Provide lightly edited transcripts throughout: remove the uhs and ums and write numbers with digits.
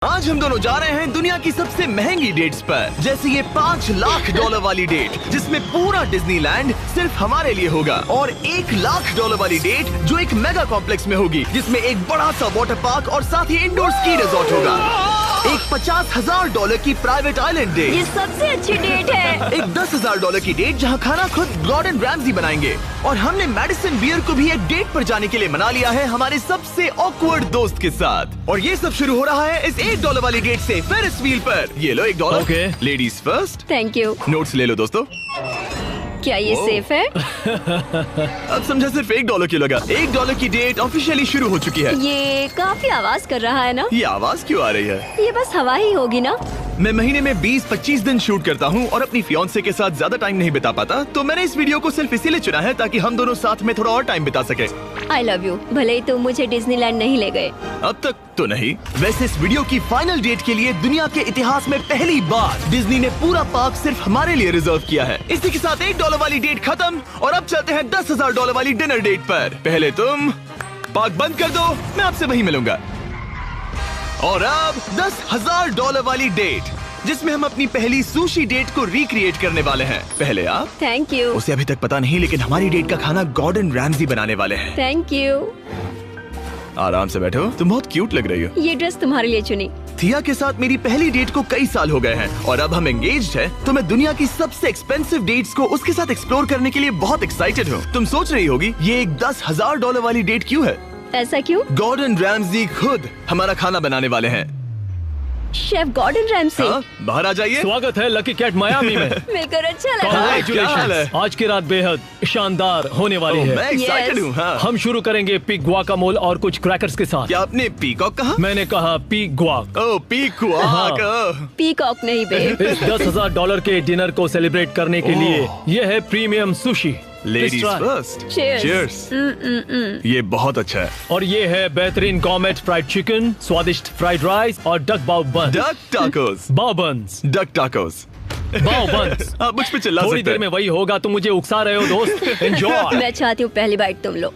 आज हम दोनों जा रहे हैं दुनिया की सबसे महंगी डेट्स पर, जैसे ये $5 लाख वाली डेट जिसमें पूरा डिज्नीलैंड सिर्फ हमारे लिए होगा, और $1 लाख वाली डेट जो एक मेगा कॉम्प्लेक्स में होगी जिसमें एक बड़ा सा वाटर पार्क और साथ ही इंडोर स्की रिजॉर्ट होगा। एक $50,000 की प्राइवेट आइलैंड डेट, ये सबसे अच्छी डेट है। एक $10,000 की डेट जहां खाना खुद गॉर्डन रैमजी बनाएंगे, और हमने मेडिसन बियर को भी एक डेट पर जाने के लिए मना लिया है हमारे सबसे ऑकवर्ड दोस्त के साथ। और ये सब शुरू हो रहा है इस $1 वाली डेट से फेरिस व्हील पर। ये लो $1। Okay. Ladies first. Thank you. Notes ले लो दोस्तों। क्या ये सेफ है? अब समझा सिर्फ $1 क्यों लगा। $1 की डेट ऑफिशियली शुरू हो चुकी है। ये काफी आवाज कर रहा है ना? ये आवाज क्यों आ रही है? ये बस हवा ही होगी ना? मैं महीने में 20-25 दिन शूट करता हूँ और अपनी फियांसे के साथ ज्यादा टाइम नहीं बिता पाता, तो मैंने इस वीडियो को सिर्फ इसीलिए चुना है ताकि हम दोनों साथ में थोड़ा और टाइम बिता सके। I love you. भले ही तुम मुझे डिज्नीलैंड नहीं ले गए। अब तक तो नहीं। वैसे इस वीडियो की फाइनल डेट के लिए दुनिया के इतिहास में पहली बार डिज्नी ने पूरा पार्क सिर्फ हमारे लिए रिजर्व किया है। इसी के साथ $1 वाली डेट खत्म और अब चलते हैं $10,000 वाली डिनर डेट पर। पहले तुम पार्क बंद कर दो, मैं आपसे वहीं मिलूंगा। और अब $10,000 वाली डेट जिसमें हम अपनी पहली सुशी डेट को रिक्रिएट करने वाले हैं। पहले आप। Thank you. उसे अभी तक पता नहीं, लेकिन हमारी डेट का खाना गॉर्डन रैमजी बनाने वाले हैं। Thank you. आराम से बैठो, तुम बहुत क्यूट लग रही हो। ये ड्रेस तुम्हारे लिए चुनी। थिया के साथ मेरी पहली डेट को कई साल हो गए हैं और अब हम एंगेज्ड हैं, तो मैं दुनिया की सबसे एक्सपेंसिव डेट्स को उसके साथ एक्सप्लोर करने के लिए बहुत एक्साइटेड हूँ। तुम सोच रही होगी ये एक $10,000 वाली डेट क्यों है? ऐसा क्यों? गॉर्डन रैमजी खुद हमारा खाना बनाने वाले हैं। Chef Gordon Ramsay. हाँ, बाहर आ जाइए। स्वागत है लकी कैट मायामी में। मिलकर अच्छा लगा। Congratulations। आज की रात बेहद शानदार होने वाली मैं है। एक्साइटेड हूँ। हाँ। हम शुरू करेंगे पिग गुआकामोल और कुछ क्रैकर्स के साथ। क्या आपने पीकॉक कहा? मैंने कहा पिग गुआक। ओह पीकॉक। पीकॉक नहीं बे। इस $10,000 के डिनर को सेलिब्रेट करने के लिए ये है premium sushi. Ladies first. Cheers। Cheers। ये बहुत अच्छा है। और ये है बेहतरीन गॉर्मेट फ्राइड चिकन, स्वादिष्ट फ्राइड राइस और डक बाव बन। Duck tacos. बाव बन्स। Duck tacos. बाव बन्स। आप मुझ पे चिल्ला थोड़ी सकते देर में हैं। वही होगा, तुम मुझे उकसा रहे हो दोस्त। एंजॉय। मैं चाहती हूँ पहली बाइट तुम लो।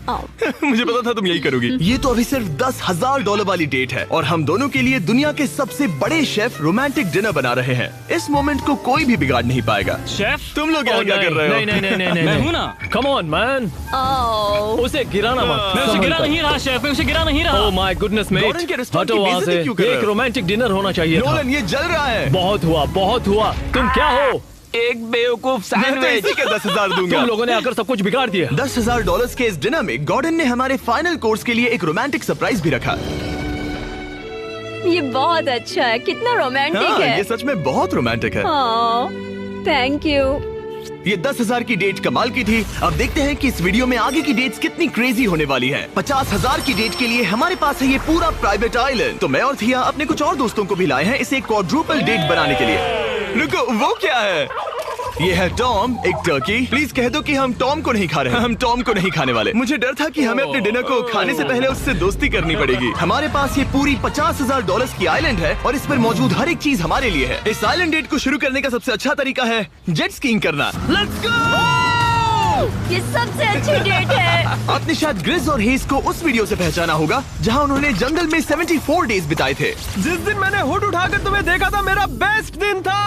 आओ। मुझे पता था तुम यही करोगी। ये तो अभी सिर्फ $10,000 वाली डेट है और हम दोनों के लिए दुनिया के सबसे बड़े शेफ रोमांटिक डिनर बना रहे हैं। इस मोमेंट को कोई भी बिगाड़ नहीं पाएगा। शेफ तुम लोग यहाँ क्या कर रहे हो? नहीं मैं हूँ ना। Come on man. आओ। उसे गिराना मत। मैं उसे गिरा नहीं रहा शेफ, मैं उसे गिरा नहीं रहा। Oh my goodness mate. Gordon के रेस्टोरेंट हटो की वहाँ बेइज्जती से। क्यों कर रहे एक हो? रोमांटिक डिनर होना चाहिए था। नोलन ये जल रहा है। बहुत हुआ, बहुत हुआ। तुम क्या हो? एक बेवकूफ मैं तो सैंडविच। इसी के 10,000 दूंगा। तुम लोगों ने आकर सब कुछ बिगाड़ दिया। $10,000 के इस डिनर में गॉर्डन ने हमारे फाइनल कोर्स के लिए एक रोमांटिक सरप्राइज भी रखा। ये बहुत अच्छा है। कितना रोमांटिक हाँ, है। ये सच में बहुत रोमांटिक है। Thank you. ये 10,000 की डेट कमाल की थी। अब देखते हैं कि इस वीडियो में आगे की डेट्स कितनी क्रेजी होने वाली है। 50,000 की डेट के लिए हमारे पास है ये पूरा प्राइवेट आइलैंड। तो मैं और थिया अपने कुछ और दोस्तों को भी लाए हैं इसे एक क्वाड्रुपल डेट बनाने के लिए। रुको, वो क्या है? ये है टॉम, एक टर्की। प्लीज कह दो कि हम टॉम को नहीं खा रहे हैं। हम टॉम को नहीं खाने वाले। मुझे डर था कि हमें अपने डिनर को खाने से पहले उससे दोस्ती करनी पड़ेगी। हमारे पास ये पूरी $50,000 की आइलैंड है और इस पर मौजूद हर एक चीज हमारे लिए है। इस आइलैंड डेट को शुरू करने का सबसे अच्छा तरीका है जेट स्कीइंग करना। Let's go! ये सबसे अच्छी डेट है। आपने शायद ग्रिज और हेज को उस वीडियो से पहचाना होगा जहां उन्होंने जंगल में 74 डेज बिताए थे। जिस दिन मैंने हुड उठाकर तुम्हें देखा था, मेरा बेस्ट दिन था।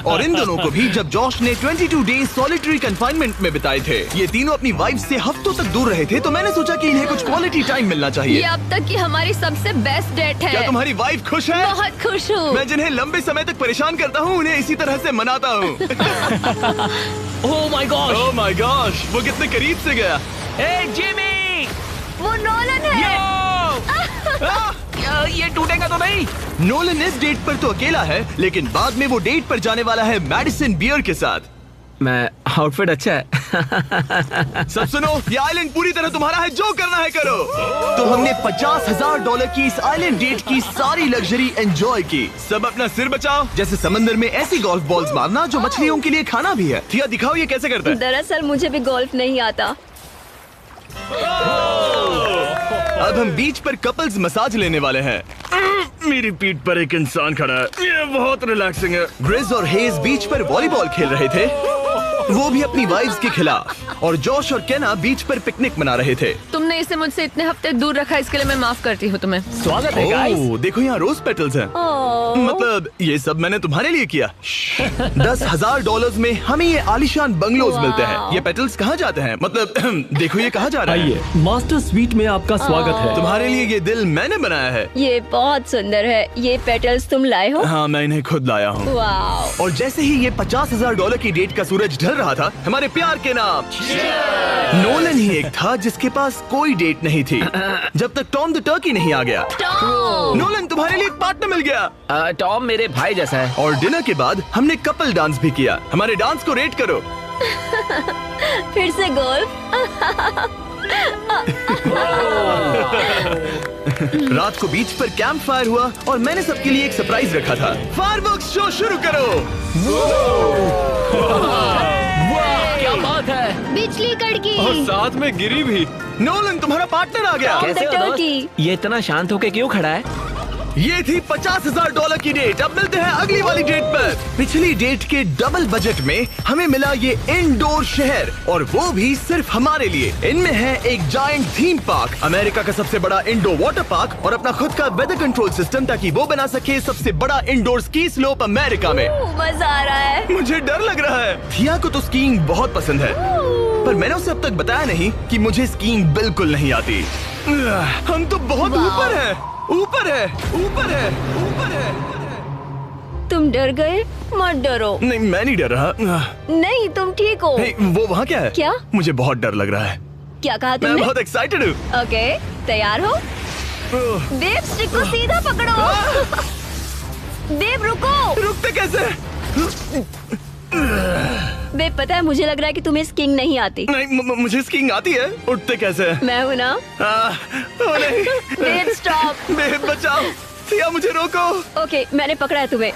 और इन दोनों को भी जब जॉश ने 22 डेज सॉलिटरी कंफाइनमेंट में बिताए थे। ये तीनों अपनी वाइफ से हफ्तों तक दूर रहे थे, तो मैंने सोचा कि इन्हें कुछ क्वालिटी टाइम मिलना ये चाहिए। अब तक की हमारी सबसे बेस्ट डेट है। क्या तुम्हारी वाइफ खुश है? बहुत खुश हूँ। मैं जिन्हें लंबे समय तक परेशान करता हूँ उन्हें इसी तरह से मनाता हूँ। Oh my God. Oh my gosh, वो कितने करीब से गया। ए जिमी, वो नोलन है। ये टूटेगा तो नहीं? नोलन इस डेट पर तो अकेला है, लेकिन बाद में वो डेट पर जाने वाला है मेडिसन बियर के साथ। मैं आउटफिट अच्छा है। सब सुनो, ये आइलैंड पूरी तरह तुम्हारा है, जो करना है करो। तो हमने $50,000 की इस आइलैंड डेट की सारी लग्जरी एंजॉय की। सब अपना सिर बचाओ, जैसे समंदर में ऐसी गोल्फ बॉल्स मारना जो मछलियों के लिए खाना भी है। थिया दिखाओ ये कैसे करता है। दरअसल मुझे भी गोल्फ नहीं आता। अब हम बीच पर कपल्स मसाज लेने वाले हैं। मेरी पीठ पर एक इंसान खड़ा है, ये बहुत रिलैक्सिंग है। ग्रिज और हेज बीच पर वॉलीबॉल खेल रहे थे। वो भी अपनी वाइफ्स के खिलाफ। और जॉश और केना बीच पर पिकनिक मना रहे थे। तुमने इसे मुझसे इतने हफ्ते दूर रखा, इसके लिए मैं माफ करती हूँ तुम्हें। स्वागत है गाइस। ओह, देखो यहाँ रोज पेटल्स हैं। ओह। मतलब ये सब मैंने तुम्हारे लिए किया। $10,000 में हमें ये आलीशान बंगलोज मिलते हैं। ये पेटल्स कहाँ जाते हैं? मतलब देखो ये कहाँ जा रहा है। आइए, मास्टर स्वीट में आपका स्वागत है। तुम्हारे लिए ये दिल मैंने बनाया है। ये बहुत सुंदर है। ये पेटल्स तुम लाए हो? हाँ, मैं इन्हें खुद लाया हूँ। वाह। और जैसे ही ये $50,000 की डेट का सूरज ढल रहा था, हमारे प्यार के नाम नोलन ही एक था जिसके पास कोई डेट नहीं थी जब तक टॉम द टर्की नहीं आ गया। नोलन, तुम्हारे लिए एक पार्टनर मिल गया। टॉम मेरे भाई जैसा है। और डिनर के बाद हमने कपल डांस भी किया। हमारे डांस को रेट करो। फिर से गोल्फ। रात को बीच पर कैंप फायर हुआ और मैंने सबके लिए एक सरप्राइज रखा था। फायरवर्क्स शो शुरू करो। क्या बात है। बिजली कड़की। और साथ में गिरी भी। नोलन, तुम्हारा पार्टनर आ गया। कैसे हो दोस्त? टर्की। ये इतना शांत होके क्यों खड़ा है? ये थी $50,000 की डेट। अब मिलते हैं अगली वाली डेट पर। पिछली डेट के डबल बजट में हमें मिला ये इंडोर शहर, और वो भी सिर्फ हमारे लिए। इनमें है एक जायंट थीम पार्क, अमेरिका का सबसे बड़ा इंडोर वाटर पार्क, और अपना खुद का वेदर कंट्रोल सिस्टम ताकि वो बना सके सबसे बड़ा इंडोर स्की स्लोप अमेरिका में। मजा आ रहा है। मुझे डर लग रहा है। थिया को तो स्कीइंग बहुत पसंद है, पर मैंने उसे अब तक बताया नहीं कि मुझे स्कीइंग बिल्कुल नहीं आती। हम तो बहुत ऊपर हैं। ऊपर है, ऊपर है, ऊपर है। तुम डर गए? मत डरो। नहीं, मैं नहीं डर रहा। नहीं, तुम ठीक हो। हे, वो वहाँ क्या है? क्या? मुझे बहुत डर लग रहा है। क्या कहा मैं तुमने? बहुत एक्साइटेड हूँ। ओके, तैयार हो? देव, स्टिक को सीधा पकड़ो। देव, रुको। रुकते कैसे? देव, पता है मुझे लग रहा है कि तुम्हें स्कीइंग नहीं आती। नहीं, मुझे स्कीइंग आती है। उठते कैसे? मैं हूँ ना। ओ नहीं। देव, स्टॉप। बेहद बचाओ। थिया, मुझे रोको। ओके, मैंने पकड़ा है तुम्हें।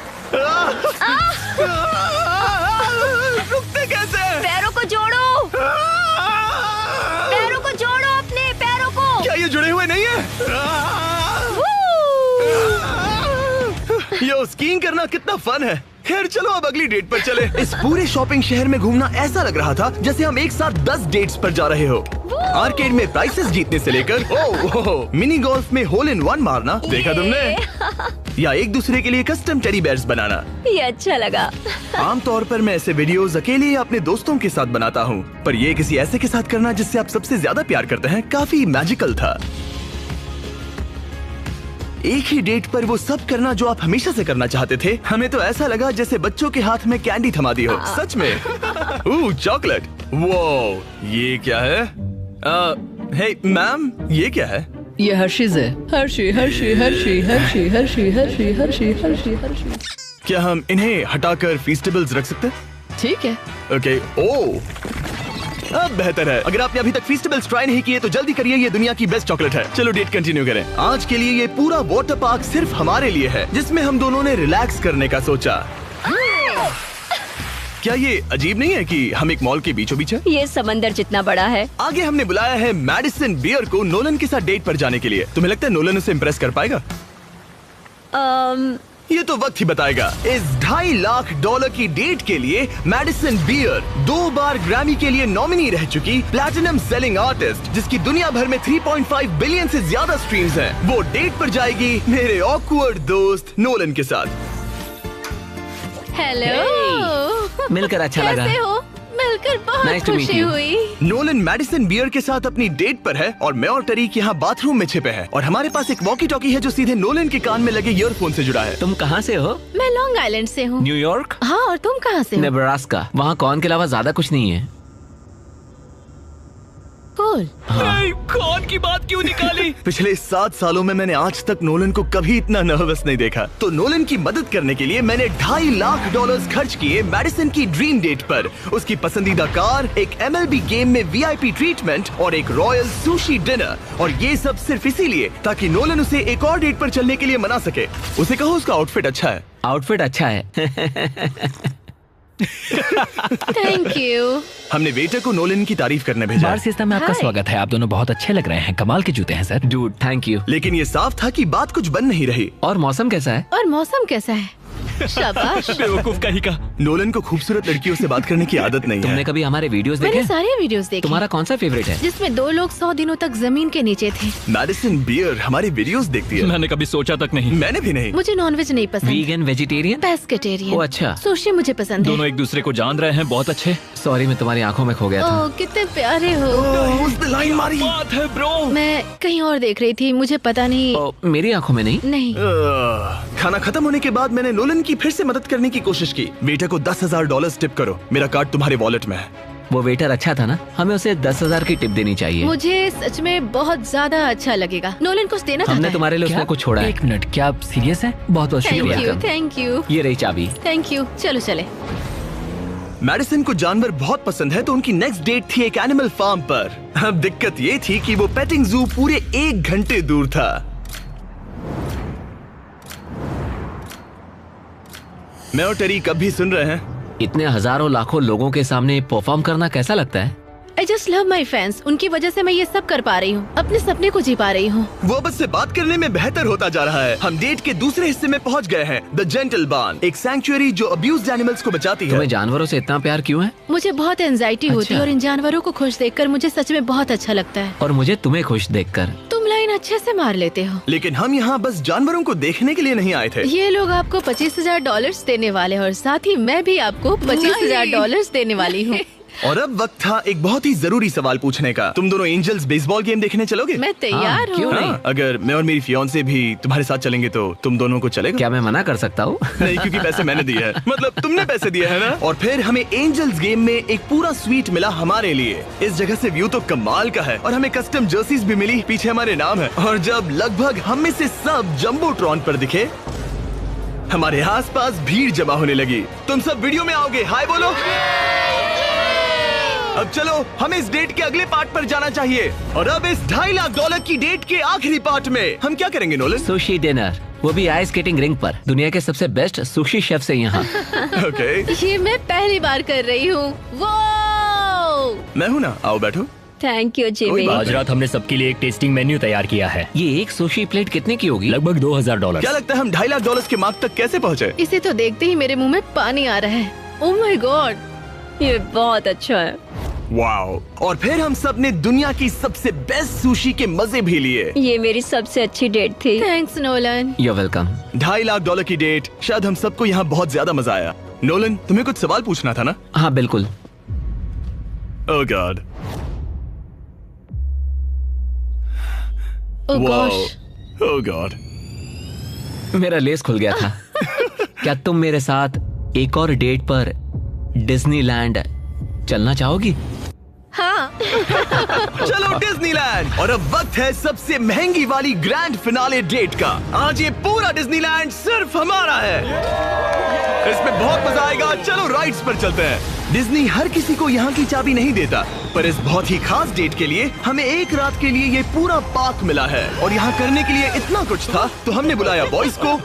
रुकते कैसे? पैरों को जोड़ो। पैरों को जोड़ो, अपने पैरों को। क्या ये जुड़े हुए नहीं है? यो, स्कीइंग करना कितना फन है। खैर चलो अब अगली डेट पर चले। इस पूरे शॉपिंग शहर में घूमना ऐसा लग रहा था जैसे हम एक साथ 10 डेट्स पर जा रहे हो। आर्केड में प्राइसेस जीतने से लेकर मिनी गोल्फ में होल इन वन मारना, देखा तुमने? या एक दूसरे के लिए कस्टम टेडी बेयर्स बनाना। ये अच्छा लगा। आमतौर पर मैं ऐसे वीडियोस अकेले या अपने दोस्तों के साथ बनाता हूँ, पर ये किसी ऐसे के साथ करना जिससे आप सबसे ज्यादा प्यार करते हैं, काफी मैजिकल था। एक ही डेट पर वो सब करना जो आप हमेशा से करना चाहते थे। हमें तो ऐसा लगा जैसे बच्चों के हाथ में कैंडी थमा दी हो। सच में। चॉकलेट। वो ये क्या है? हे मैम, ये क्या है? ये हर्शीज है। Hershey Hershey Hershey Hershey Hershey Hershey Hershey Hershey Hershey. क्या हम इन्हें हटाकर फीस्टेबल्स रख सकते हैं? ठीक है। ओके। ओ, अब बेहतर है। अगर आपने अभी तक फीस्टेबल्स ट्राई नहीं किए तो जल्दी करिए, ये दुनिया की बेस्ट चॉकलेट है। चलो डेट कंटिन्यू करें। आज के लिए ये पूरा वाटर पार्क सिर्फ हमारे लिए है, जिसमें हम दोनों ने रिलैक्स करने का सोचा। क्या ये अजीब नहीं है कि हम एक मॉल के बीचों बीच हैं? ये समंदर जितना बड़ा है। आगे हमने बुलाया है मैडिसन बियर को नोलन के साथ डेट पर जाने के लिए। तुम्हें लगता है नोलन उसे इम्प्रेस कर पाएगा? ये तो वक्त ही बताएगा। इस $2.5 लाख की डेट के लिए मैडिसन बियर 2 बार ग्रैमी के लिए नॉमिनी रह चुकी प्लैटिनम सेलिंग आर्टिस्ट, जिसकी दुनिया भर में 3.5 बिलियन से ज्यादा स्ट्रीम्स हैं, वो डेट पर जाएगी मेरे ऑकवर्ड दोस्त नोलन के साथ। हेलो। मिलकर अच्छा लगा। कैसे हो? मिलकर बहुत Nice to meet खुशी you. हुई। नोलन मैडिसन बियर के साथ अपनी डेट पर है और मैं और टरीक यहाँ बाथरूम में छिपे हैं, और हमारे पास एक वॉकी टॉकी है जो सीधे नोलन के कान में लगे ईयरफोन से जुड़ा है। तुम कहाँ से हो? मैं लॉन्ग आइलैंड से हूँ। न्यूयॉर्क? हाँ, और तुम कहाँ से हो? नेब्रास्का। वहाँ कॉर्न के अलावा ज्यादा कुछ नहीं है। कूल। कौन की बात क्यों निकाली? पिछले 7 सालों में मैंने आज तक नोलन को कभी इतना नर्वस नहीं देखा। तो नोलन की मदद करने के लिए मैंने $2.5 लाख खर्च किए मैडिसन की ड्रीम डेट पर। उसकी पसंदीदा कार, एक MLB गेम में VIP ट्रीटमेंट और एक रॉयल सुशी डिनर, और ये सब सिर्फ इसीलिए ताकि नोलन उसे एक और डेट पर चलने के लिए मना सके। उसे कहो उसका आउटफिट अच्छा है। आउटफिट अच्छा है। Thank you. हमने वेटर को नोलन की तारीफ करने भेजा, बार सिस्टम में आपका Hi. स्वागत है। आप दोनों बहुत अच्छे लग रहे हैं। कमाल के जूते हैं सर। Dude thank you. लेकिन ये साफ था कि बात कुछ बन नहीं रही। और मौसम कैसा है? और मौसम कैसा है? शाबाश। बेवकूफ कहीं का। नोलन को खूबसूरत लड़कियों से बात करने की आदत नहीं तुमने है। कभी हमारे वीडियोस मैंने देखे? सारे वीडियोस देखे तुम्हारा कौन सा फेवरेट है? जिसमें 2 लोग 100 दिनों तक जमीन के नीचे थे। मैडिसन बियर हमारी वीडियोस देखती है। मैंने कभी सोचा तक नहीं। मैंने भी नहीं। मुझे नॉनवेज नहीं पसंद। Vegan, vegetarian? पेस्केटेरियन। ओ, अच्छा। सुशी मुझे पसंद है। दोनों एक दूसरे को जान रहे हैं, बहुत अच्छे। सॉरी, मैं तुम्हारी आंखों में खो गया था। ओह कितने प्यारे हो। उसने लाइन मारी। बात है ब्रो। मैं कहीं और देख रही थी, मुझे पता नहीं। ओ, मेरी आंखों में नहीं। नहीं। खाना खत्म होने के बाद मैंने नोलन की फिर से मदद करने की कोशिश की। बेटे को $10,000 टिप करो, मेरा कार्ड तुम्हारे वॉलेट में है। वो वेटर अच्छा था ना, हमें उसे 10,000 की टिप देनी चाहिए। मुझे सच में बहुत ज्यादा अच्छा लगेगा। नोलन कुछ देना चाहता हमने है। तुम्हारे लिए उसमें कुछ छोड़ा है। एक मिनट, क्या आप सीरियस हैं? बहुत बहुत थैंक शुक्रिया। यू, थैंक यू, ये रही चाबी। Thank you. चलो चले। मैडिसन को जानवर बहुत पसंद है, तो उनकी नेक्स्ट डेट थी एक एनिमल फार्म पर। अब दिक्कत ये थी कि वो पेटिंग जू पूरे 1 घंटे दूर था। मैं और टेरी कब भी सुन रहे हैं। इतने हजारों लाखों लोगों के सामने परफॉर्म करना कैसा लगता है? I just love my fans. उनकी वजह से मैं ये सब कर पा रही हूँ, अपने सपने को जी पा रही हूँ। वो अब से बात करने में बेहतर होता जा रहा है। हम डेट के दूसरे हिस्से में पहुंच गए हैं, द जेंटल बार्न, एक सैंक्चुअरी जो अब्यूज्ड एनिमल्स को बचाती है। तुम्हें जानवरों से इतना प्यार क्यों है? मुझे बहुत एंजाइटी होती है और इन जानवरों को खुश देखकर मुझे सच में बहुत अच्छा लगता है। और मुझे तुम्हें खुश देखकर। तुम लाइन अच्छे से मार लेते हो। लेकिन हम यहाँ बस जानवरों को देखने के लिए नहीं आए थे। ये लोग आपको $25,000 देने वाले हैं और साथ ही मैं भी आपको $25,000 देने वाली हूँ। और अब वक्त था एक बहुत ही जरूरी सवाल पूछने का। तुम दोनों एंजल्स बेसबॉल गेम देखने चलोगे? मैं तैयार क्यों हूँ। नहीं? अगर मैं और मेरी फियांसे भी तुम्हारे साथ चलेंगे तो तुम दोनों को चलेगा? क्या मैं मना कर सकता हूँ? नहीं, क्योंकि पैसे मैंने दिए हैं। मतलब तुमने पैसे दिए हैं ना। और फिर हमें एंजल्स गेम में एक पूरा स्वीट मिला हमारे लिए। इस जगह से व्यू तो कमाल का है और हमें कस्टम जर्सीज भी मिली, पीछे हमारे नाम है। और जब लगभग हम में से सब जंबोट्रॉन पर दिखे, हमारे आसपास भीड़ जमा होने लगी। तुम सब वीडियो में आओगे? हाय बोलो। अब चलो, हमें इस डेट के अगले पार्ट पर जाना चाहिए। और अब इस $2.5 लाख की डेट के आखिरी पार्ट में हम क्या करेंगे नोलन? सुशी डिनर, वो भी आइस स्केटिंग रिंग पर, दुनिया के सबसे बेस्ट सुशी शेफ से यहाँ। ओके, ये मैं पहली बार कर रही हूँ। वो मैं हूँ ना, आओ बैठो। थैंक यू कोई जिमी। बात आज रात हमने सबके लिए एक टेस्टिंग मेन्यू तैयार किया है। ये एक सुशी प्लेट कितने की होगी? लगभग $2,000। क्या लगता है हम $2.5 लाख के मार्क तक कैसे पहुँचे? इसे तो देखते ही मेरे मुंह में पानी आ रहा है। ओह माय गॉड, ये बहुत अच्छा है। वाओ! और फिर हम सब ने दुनिया की सबसे बेस्ट सुशी के मजे भी लिए। ये मेरी सबसे अच्छी डेट थी। Thanks Nolan. You're welcome। $2.5 lakh की डेट, शायद हम सबको यहाँ बहुत ज्यादा मजा आया। नोलन, तुम्हें कुछ सवाल पूछना था ना? हाँ बिल्कुल। ओह गॉड, ओह गॉश, ओह गॉड। मेरा लेस खुल गया था। क्या तुम मेरे साथ एक और डेट पर डिज्नीलैंड चलना चाहोगी? हाँ। चलो डिज्नीलैंड। और अब वक्त है सबसे महंगी वाली ग्रैंड फिनाले डेट का। आज ये पूरा डिज्नीलैंड सिर्फ हमारा है। इसमें बहुत मजा आएगा। चलो राइड्स पर चलते हैं। डिज्नी हर किसी को यहाँ की चाबी नहीं देता, पर इस बहुत ही खास डेट के लिए हमें एक रात के लिए ये पूरा पार्क मिला है। और यहाँ करने के लिए इतना कुछ था, तो हमने बुलाया बॉयज को।